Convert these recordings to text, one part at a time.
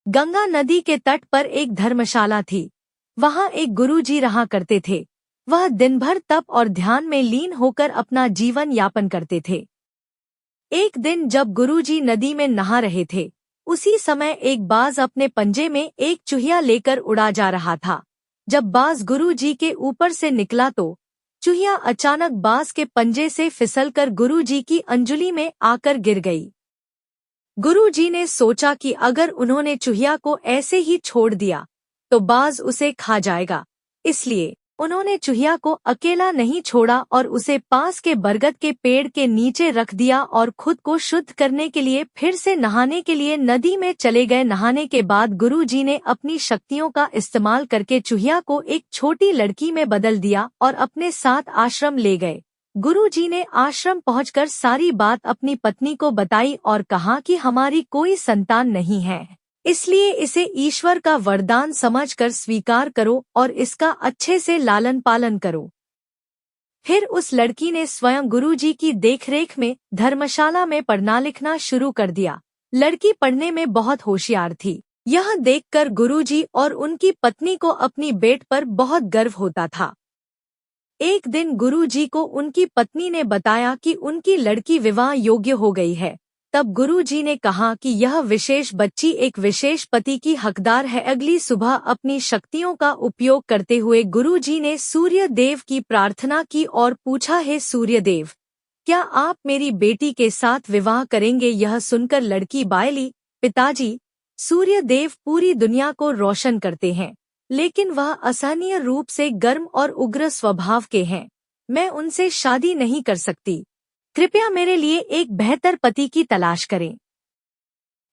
गंगा नदी के तट पर एक धर्मशाला थी। वहाँ एक गुरुजी रहा करते थे। वह दिन भर तप और ध्यान में लीन होकर अपना जीवन यापन करते थे। एक दिन जब गुरुजी नदी में नहा रहे थे, उसी समय एक बाज अपने पंजे में एक चूहिया लेकर उड़ा जा रहा था। जब बाज गुरुजी के ऊपर से निकला तो चूहिया अचानक बाज के पंजे से फिसलकर गुरुजी की अंजुली में आकर गिर गई। गुरुजी ने सोचा कि अगर उन्होंने चूहिया को ऐसे ही छोड़ दिया तो बाज उसे खा जाएगा, इसलिए उन्होंने चूहिया को अकेला नहीं छोड़ा और उसे पास के बरगद के पेड़ के नीचे रख दिया और खुद को शुद्ध करने के लिए फिर से नहाने के लिए नदी में चले गए। नहाने के बाद गुरुजी ने अपनी शक्तियों का इस्तेमाल करके चूहिया को एक छोटी लड़की में बदल दिया और अपने साथ आश्रम ले गए। गुरुजी ने आश्रम पहुंचकर सारी बात अपनी पत्नी को बताई और कहा कि हमारी कोई संतान नहीं है, इसलिए इसे ईश्वर का वरदान समझकर स्वीकार करो और इसका अच्छे से लालन पालन करो। फिर उस लड़की ने स्वयं गुरुजी की देखरेख में धर्मशाला में पढ़ना लिखना शुरू कर दिया। लड़की पढ़ने में बहुत होशियार थी। यह देखकर गुरुजी और उनकी पत्नी को अपनी बेट पर बहुत गर्व होता था। एक दिन गुरुजी को उनकी पत्नी ने बताया कि उनकी लड़की विवाह योग्य हो गई है। तब गुरुजी ने कहा कि यह विशेष बच्ची एक विशेष पति की हकदार है। अगली सुबह अपनी शक्तियों का उपयोग करते हुए गुरुजी ने सूर्य देव की प्रार्थना की और पूछा, हे सूर्य देव, क्या आप मेरी बेटी के साथ विवाह करेंगे? यह सुनकर लड़की बायली, पिताजी, सूर्य देव पूरी दुनिया को रोशन करते हैं, लेकिन वह असहनीय रूप से गर्म और उग्र स्वभाव के हैं। मैं उनसे शादी नहीं कर सकती। कृपया मेरे लिए एक बेहतर पति की तलाश करें।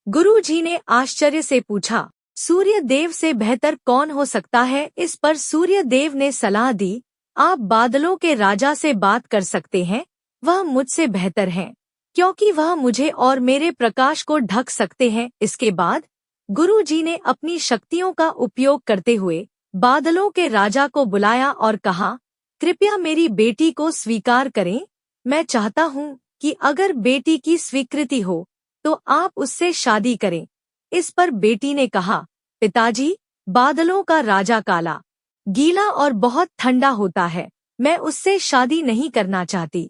गुरुजी ने आश्चर्य से पूछा, सूर्य देव से बेहतर कौन हो सकता है? इस पर सूर्य देव ने सलाह दी, आप बादलों के राजा से बात कर सकते हैं। वह मुझसे बेहतर हैं, क्योंकि वह मुझे और मेरे प्रकाश को ढक सकते हैं। इसके बाद गुरुजी ने अपनी शक्तियों का उपयोग करते हुए बादलों के राजा को बुलाया और कहा, कृपया मेरी बेटी को स्वीकार करें। मैं चाहता हूँ कि अगर बेटी की स्वीकृति हो तो आप उससे शादी करें। इस पर बेटी ने कहा, पिताजी, बादलों का राजा काला, गीला और बहुत ठंडा होता है। मैं उससे शादी नहीं करना चाहती।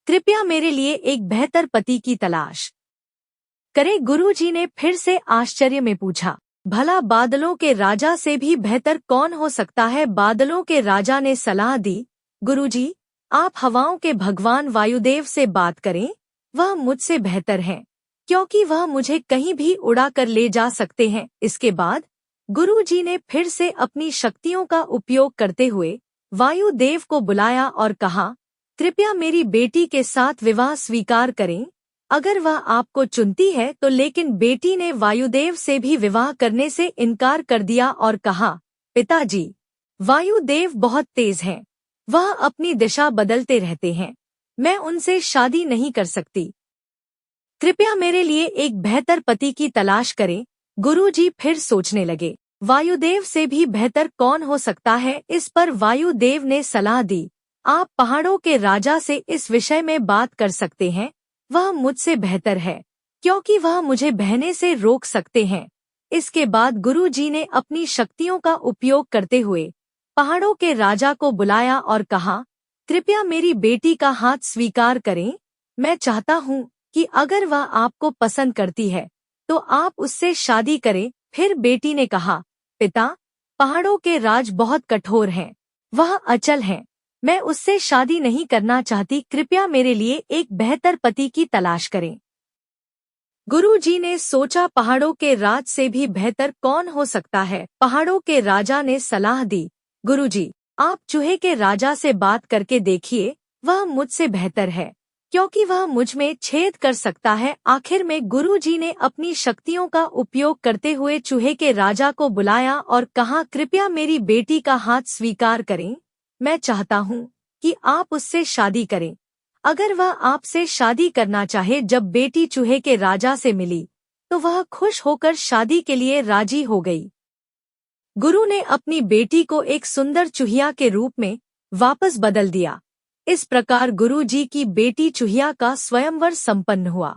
कृपया मेरे लिए एक बेहतर पति की तलाश करें। गुरुजी ने फिर से आश्चर्य में पूछा, भला बादलों के राजा से भी बेहतर कौन हो सकता है? बादलों के राजा ने सलाह दी, गुरुजी, आप हवाओं के भगवान वायुदेव से बात करें। वह मुझसे बेहतर हैं, क्योंकि वह मुझे कहीं भी उड़ा कर ले जा सकते हैं। इसके बाद गुरुजी ने फिर से अपनी शक्तियों का उपयोग करते हुए वायुदेव को बुलाया और कहा, कृपया मेरी बेटी के साथ विवाह स्वीकार करें। अगर वह आपको चुनती है तो। लेकिन बेटी ने वायुदेव से भी विवाह करने से इनकार कर दिया और कहा, पिताजी, वायुदेव बहुत तेज हैं। वह अपनी दिशा बदलते रहते हैं। मैं उनसे शादी नहीं कर सकती। कृपया मेरे लिए एक बेहतर पति की तलाश करें। गुरुजी फिर सोचने लगे, वायुदेव से भी बेहतर कौन हो सकता है? इस पर वायुदेव ने सलाह दी, आप पहाड़ों के राजा से इस विषय में बात कर सकते हैं। वह मुझसे बेहतर है, क्योंकि वह मुझे बहने से रोक सकते हैं। इसके बाद गुरुजी ने अपनी शक्तियों का उपयोग करते हुए पहाड़ों के राजा को बुलाया और कहा, कृपया मेरी बेटी का हाथ स्वीकार करें। मैं चाहता हूँ कि अगर वह आपको पसंद करती है तो आप उससे शादी करें। फिर बेटी ने कहा, पिता, पहाड़ों के राज बहुत कठोर हैं। वह अचल हैं। मैं उससे शादी नहीं करना चाहती। कृपया मेरे लिए एक बेहतर पति की तलाश करें। गुरुजी ने सोचा, पहाड़ों के राज से भी बेहतर कौन हो सकता है? पहाड़ों के राजा ने सलाह दी, गुरुजी, आप चूहे के राजा से बात करके देखिए। वह मुझसे बेहतर है, क्योंकि वह मुझ में छेद कर सकता है। आखिर में गुरुजी ने अपनी शक्तियों का उपयोग करते हुए चूहे के राजा को बुलाया और कहा, कृपया मेरी बेटी का हाथ स्वीकार करें। मैं चाहता हूँ कि आप उससे शादी करें। अगर वह आपसे शादी करना चाहे। जब बेटी चूहे के राजा से मिली तो वह खुश होकर शादी के लिए राजी हो गई। गुरु ने अपनी बेटी को एक सुंदर चूहिया के रूप में वापस बदल दिया। इस प्रकार गुरुजी की बेटी चूहिया का स्वयंवर संपन्न हुआ।